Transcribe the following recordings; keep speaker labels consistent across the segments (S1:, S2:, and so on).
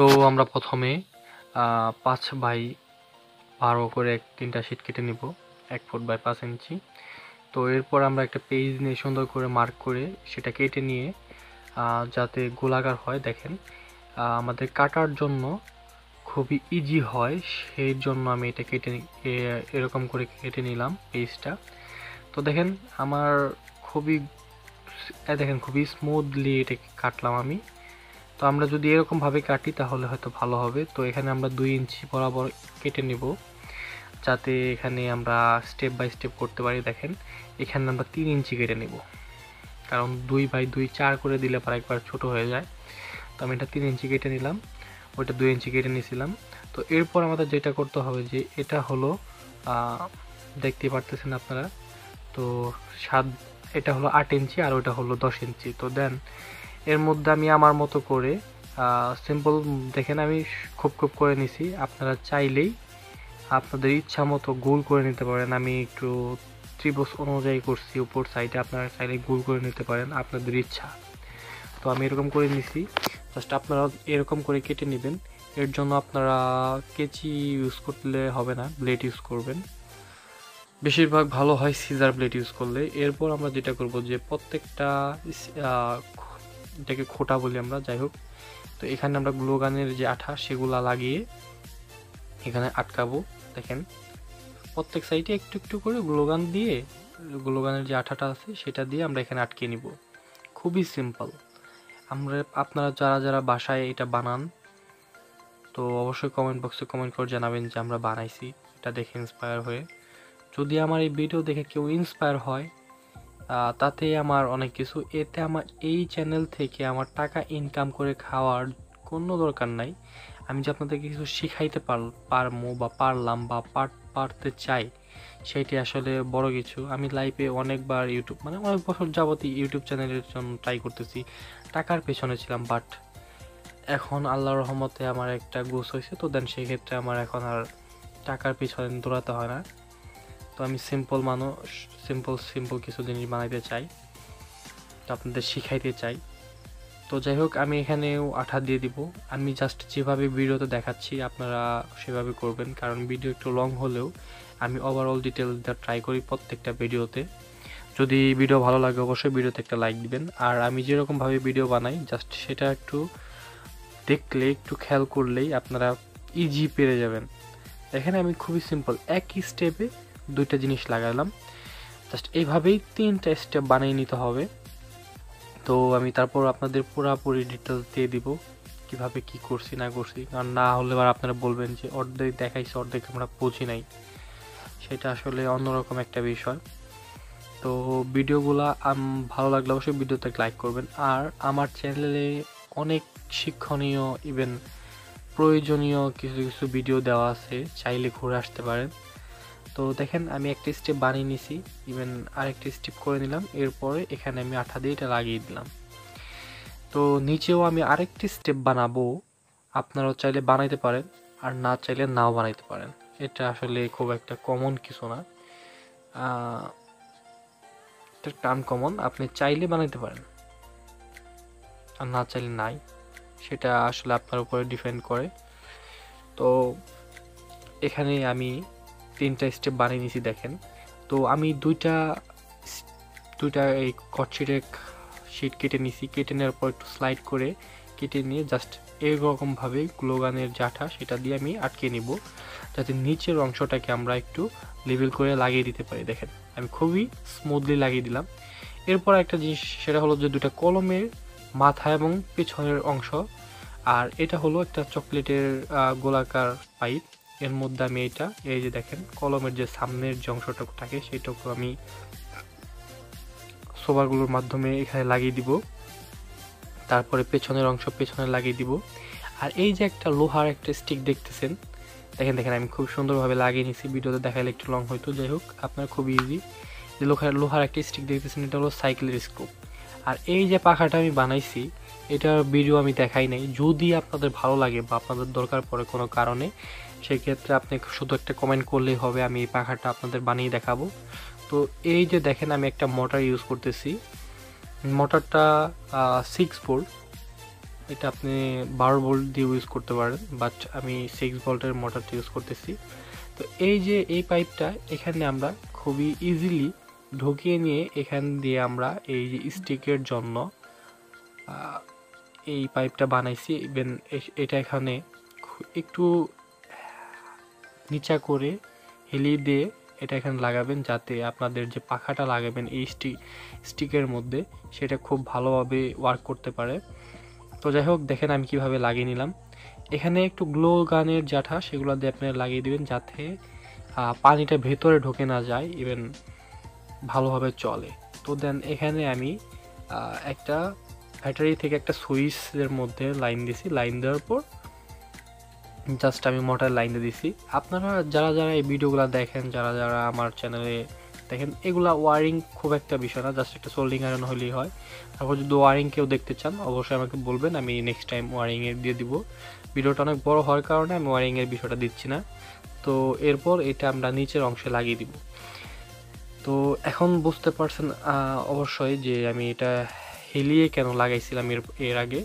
S1: তো আমরা প্রথমে 5x12 করে 3টা শীট কেটে নিব 1 ফুট বাই 5 ইঞ্চি। তো এরপর আমরা একটা পেজ নিয়ে সুন্দর করে মার্ক করে সেটা কেটে নিয়ে যাতে গোলাকার হয়, দেখেন আমাদের কাটার জন্য খুবই ইজি হয়, সেই জন্য আমি এটা এরকম করে কেটে নিলাম পেজটা। তো দেখেন আমার খুবই স্মুথলি এটা কাটলাম আমি। তো আমরা যদি এরকমভাবে কাটি তাহলে হয়তো ভালো হবে। তো এখানে আমরা 2 ইঞ্চি বরাবর কেটে নেব, যাতে এখানে আমরা স্টেপ বাই স্টেপ করতে পারি। দেখেন এখানে আমরা 3 ইঞ্চি কেটে নেব, কারণ 2x2 4 করে দিলে পর একবার ছোট হয়ে যায়। তো আমি এটা 3 ইঞ্চি কেটে নিলাম, ওইটা 2 ইঞ্চি কেটে নিয়েছিলাম। তো এরপর আমাদের যেটা করতে হবে যে এটা হলো দেখতে পারতেছেন আপনারা, তো এটা হলো 8 ইঞ্চি আর ওটা হলো 10 ইঞ্চি। তো দেন এর মধ্যে আমি আমার মতো করে সিম্পল দেখেন আমি খুব করে নিছি। আপনারা চাইলেই আপনাদের ইচ্ছা মতো গোল করে নিতে পারেন। আমি একটু ত্রিভুজ অনুযায়ী করছি উপর সাইডে, আপনারা চাইলে গোল করে নিতে পারেন আপনাদের ইচ্ছা। তো আমি এরকম করে নিছি, জাস্ট আপনারা এরকম করে কেটে নেবেন। এর জন্য আপনারা কেচি ইউজ করলে হবে না, ব্লেড ইউজ করবেন, বেশিরভাগ ভালো হয় সিজার ব্লেড ইউজ করলে। এরপর আমরা যেটা করব যে প্রত্যেকটা এটাকে খোটা বলি আমরা, যাই হোক। তো এখানে আমরা গ্লু গানের যে আঠা সেগুলা লাগিয়ে এখানে আটকাবো। দেখেন প্রত্যেক সাইডে একটু একটু করে গ্লুগান দিয়ে, গ্লুগানের যে আঠাটা আছে সেটা দিয়ে আমরা এখানে আটকে নিব। খুবই সিম্পল। আপনারা যারা বাসায় এটা বানান, তো অবশ্যই কমেন্ট বক্সে কমেন্ট করে জানাবেন যে আমরা বানাইছি এটা দেখে ইন্সপায়ার হয়ে। যদি আমার এই ভিডিও দেখে কেউ ইন্সপায়ার হয় তাতে আমার অনেক কিছু। এতে আমার এই চ্যানেল থেকে আমার টাকা ইনকাম করে খাওয়ার কোনো দরকার নাই। আমি যে আপনাদেরকে কিছু শিখাইতে পারবো বা পারলাম বা পারতে চাই, সেটি আসলে বড় কিছু। আমি লাইফে অনেকবার অনেক বছর যাবতই ইউটিউব চ্যানেলের জন্য ট্রাই করতেছি, টাকার পেছনে ছিলাম, বাট এখন আল্লাহর রহমতে আমার একটা গোছ হয়েছে। তো দেন সেক্ষেত্রে আমার এখন আর টাকার পেছনে দৌড়াতে হয় না। তো আমি সিম্পল মানুষ, সিম্পল কিছু জিনিস বানাইতে চাই, তো আপনাদের শিখাইতে চাই। তো যাই হোক, আমি এখানেও আঠা দিয়ে দিব। আমি জাস্ট যেভাবে ভিডিওতে দেখাচ্ছি আপনারা সেভাবে করবেন, কারণ ভিডিও একটু লং হলেও আমি ওভারঅল ডিটেলস ট্রাই করি প্রত্যেকটা ভিডিওতে। যদি ভিডিও ভালো লাগে অবশ্যই ভিডিওতে একটা লাইক দিবেন। আর আমি যেরকমভাবে ভিডিও বানাই জাস্ট সেটা একটু দেখলে, একটু খেয়াল করলেই আপনারা ইজি পেরে যাবেন। এখানে আমি খুবই সিম্পল একই স্টেপে 2টা জিনিস লাগালাম, জাস্ট এইভাবেই 3টা স্টেপ বানিয়ে নিতে হবে। তো আমি তারপর আপনাদের পুরোপুরি ডিটেলস দিয়ে দিব কিভাবে কি করছি না করছি, আর না হলে আর আপনারা বলবেন যে অর্ধেক দেখাইছে অর্ধেক আমরা বুঝি নাই, সেটা আসলে অন্যরকম একটা বিষয়। তো ভিডিওগুলা ভালো লাগলে অবশ্যই ভিডিওতে লাইক করবেন। আর আমার চ্যানেলে অনেক শিক্ষণীয় ইভেন প্রয়োজনীয় কিছু ভিডিও দেওয়া আছে, চাইলে ঘুরে আসতে পারেন। তো দেখেন আমি একটা স্টেপ বানিয়ে নিছি, ইভেন আরেকটা স্টেপ করে নিলাম। এরপরে এখানে আমি আঠা দিয়ে এটা লাগিয়ে দিলাম। তো নিচেও আমি আরেকটি স্টেপ বানাবো, আপনারাও চাইলে বানাইতে পারেন আর না চাইলে নাও বানাইতে পারেন। এটা আসলে খুব একটা কমন কিছু না, এটা আনকমন। আপনি চাইলে বানাইতে পারেন আর না চাইলে নাই, সেটা আসলে আপনার উপরে ডিপেন্ড করে। তো এখানে আমি 3টা স্টেপ বানিয়ে নিয়েছি দেখেন। তো আমি দুইটা এই কটশিটের শিট কেটে নিয়েছি, কেটে নেওয়ার পর একটু স্লাইড করে কেটে নিয়ে জাস্ট এরকমভাবে গ্লোগানের জাঠা সেটা দিয়ে আমি আটকে নিব, যাতে নিচের অংশটাকে আমরা একটু লেভেল করে লাগিয়ে দিতে পারি। দেখেন আমি খুবই স্মুথলি লাগিয়ে দিলাম। এরপর একটা জিনিস, সেটা হলো যে 2টা কলমের মাথা এবং পেছনের অংশ, আর এটা হলো একটা চকলেটের গোলাকার পাইপ। এর মধ্যে আমি এই যে দেখেন কলমের যে সামনের যে অংশটুকু থাকে সেইটুকু আমি সোবারগুলোর মাধ্যমে এখানে লাগিয়ে দিব। তারপরে পেছনের অংশ পেছনে লাগিয়ে দিব। আর এই যে একটা লোহার একটা স্টিক দেখতেছেন, দেখেন আমি খুব সুন্দরভাবে লাগিয়ে নিয়েছি। ভিডিওতে দেখাইলে একটু লং হয়তো, যাই হোক আপনার খুব ইজি। যে লোহার একটা স্টিক দেখতেছেন, এটা হলো সাইকেলের স্কোপ। আর এই যে পাখাটা আমি বানাইছি, এটার ভিডিও আমি দেখাই নাই। যদি আপনাদের ভালো লাগে বা আপনাদের দরকার পড়ে কোনো কারণে, সেক্ষেত্রে আপনি শুধু একটা কমেন্ট করলেই হবে, আমি এই পাখাটা আপনাদের বানিয়ে দেখাবো। তো এই যে দেখেন আমি একটা মোটর ইউজ করতেছি, মোটরটা 6 ভোল্ট, এটা আপনি 12 ভোল্ট দিয়ে ইউজ করতে পারেন, বাট আমি 6 ভোল্টের মোটরটা ইউজ করতেছি। তো এই যে এই পাইপটা এখানে আমরা খুবই ইজিলি ঢুকিয়ে নিয়ে এখান দিয়ে আমরা এই যে স্টিকের জন্য এই পাইপটা বানাইছি। ইভেন এটা এখানে একটু নিচা করে হেলিয়ে দিয়ে এটা এখানে লাগাবেন, যাতে আপনাদের যে পাখাটা লাগাবেন এই স্টিকের মধ্যে সেটা খুব ভালোভাবে ওয়ার্ক করতে পারে। তো যাই হোক, দেখেন আমি কিভাবে লাগিয়ে নিলাম। এখানে একটু গ্লো গানের জাঠা সেগুলো দিয়ে আপনারা লাগিয়ে দিবেন, যাতে পানিটা ভেতরে ঢোকে না যায়, ইভেন ভালোভাবে চলে। তো দেন এখানে আমি একটা ব্যাটারি থেকে একটা সুইচের মধ্যে লাইন দিছি। লাইন দেওয়ার পর জাস্ট আমি মোটর লাইন দিয়ে দিছি। আপনারা যারা যারা এই ভিডিওগুলো দেখেন, যারা যারা আমার চ্যানেলে দেখেন, এগুলা ওয়ারিং খুব একটা বিষয় না, জাস্ট একটা সোল্ডিং আয়রন হলেই হয়। তারপর যদি ওয়ারিং কেউ দেখতে চান অবশ্যই আমাকে বলবেন, আমি নেক্সট টাইম ওয়ারিংয়ের দিয়ে দিব। ভিডিওটা অনেক বড় হওয়ার কারণে আমি ওয়ারিংয়ের বিষয়টা দিচ্ছি না। তো এরপর এটা আমরা নিচের অংশে লাগিয়ে দিব। তো এখন বুঝতে পারছেন অবশ্যই যে আমি এটা হেলিয়ে কেন লাগাইছিলাম এর আগে,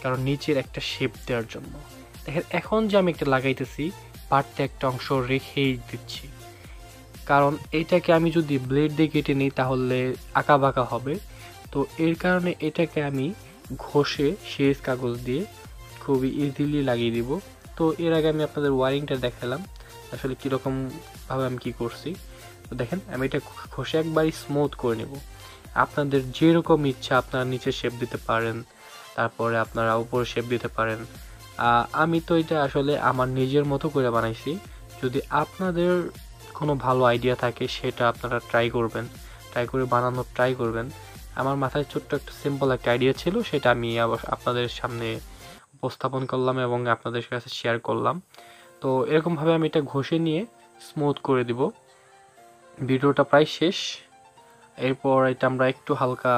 S1: কারণ নিচের একটা শেপ দেওয়ার জন্য। দেখেন এখন যে আমি একটা লাগাইতেছি পার্টটা একটা অংশ রেখেই দিচ্ছি, কারণ এটাকে আমি যদি ব্লেড দিয়ে কেটে নিই তাহলে আঁকা বাঁকা হবে। তো এর কারণে এটাকে আমি ঘষে শেষ কাগজ দিয়ে খুবই ইজিলি লাগিয়ে দিব। তো এর আগে আমি আপনাদের ওয়ারিংটা দেখালাম আসলে কীরকমভাবে আমি কি করছি। তো দেখেন আমি এটা ঘষে একবারই স্মুথ করে নেব। আপনাদের যেরকম ইচ্ছা আপনারা নিচে শেপ দিতে পারেন, তারপরে আপনারা উপরে শেপ দিতে পারেন। আমি তো এটা আসলে আমার নিজের মতো করে বানাইছি। যদি আপনাদের কোনো ভালো আইডিয়া থাকে সেটা আপনারা ট্রাই করে বানানোর ট্রাই করবেন। আমার মাথায় ছোট্ট একটা সিম্পল একটা আইডিয়া ছিল, সেটা আমি আপনাদের সামনে উপস্থাপন করলাম এবং আপনাদের কাছে শেয়ার করলাম। তো এরকমভাবে আমি এটা ঘষে নিয়ে স্মুথ করে দিব। ভিডিওটা প্রায় শেষ। এরপর এটা আমরা একটু হালকা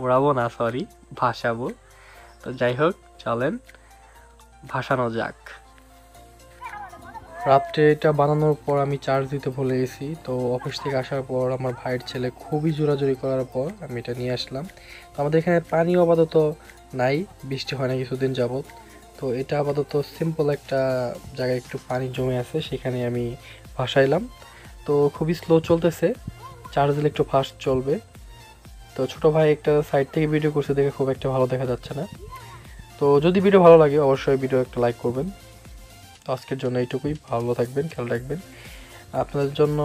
S1: ওড়াবো না, সরি, ভাসাবো। তো যাই হোক, চলেন ভাসানো যাক। রাত্রে এটা বানানোর পর আমি চার্জ দিতে ভুলে গেছি। তো অফিস থেকে আসার পর আমার ভাইয়ের ছেলে খুবই জোরাজুরি করার পর আমি এটা নিয়ে আসলাম। তো আমাদের এখানে পানি আপাতত নাই, বৃষ্টি হয় না কিছুদিন যাবত। তো এটা আপাতত সিম্পল একটা জায়গায় একটু পানি জমে আছে, সেখানে আমি ভাসাইলাম। তো খুবই স্লো চলতেছে, চার্জ দিলে একটু ফাস্ট চলবে। তো ছোট ভাই একটা সাইড থেকে ভিডিও করছে দেখে খুব একটা ভালো দেখা যাচ্ছে না। তো যদি ভিডিও ভালো লাগে অবশ্যই ভিডিও একটা লাইক করবেন। তো আজকের জন্য এইটুকুই, ভালো থাকবেন, খেয়াল রাখবেন। আপনাদের জন্য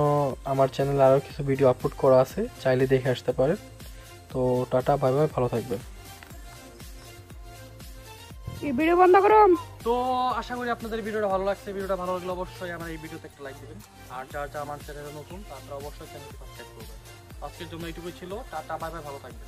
S1: আমার চ্যানেলে আরও কিছু ভিডিও আপলোড করা আছে, চাইলে দেখে আসতে পারেন। তো টাটা, বাই বাই, ভালো থাকবেন।
S2: ভিডিও বন্ধ করুন।
S1: তো আশা করি আপনাদের ভিডিওটা ভালো লাগছে। ভিডিওটা ভালো লাগলে অবশ্যই আমার এই ভিডিওতে একটা লাইক দিবেন, আর যারা আমার চ্যানেলে নতুন তারা অবশ্যই চ্যানেলটি সাবস্ক্রাইব করবেন। আজকের জন্য এইটুকুই ছিল, টাটা, বাই বাই, ভালো থাকবেন।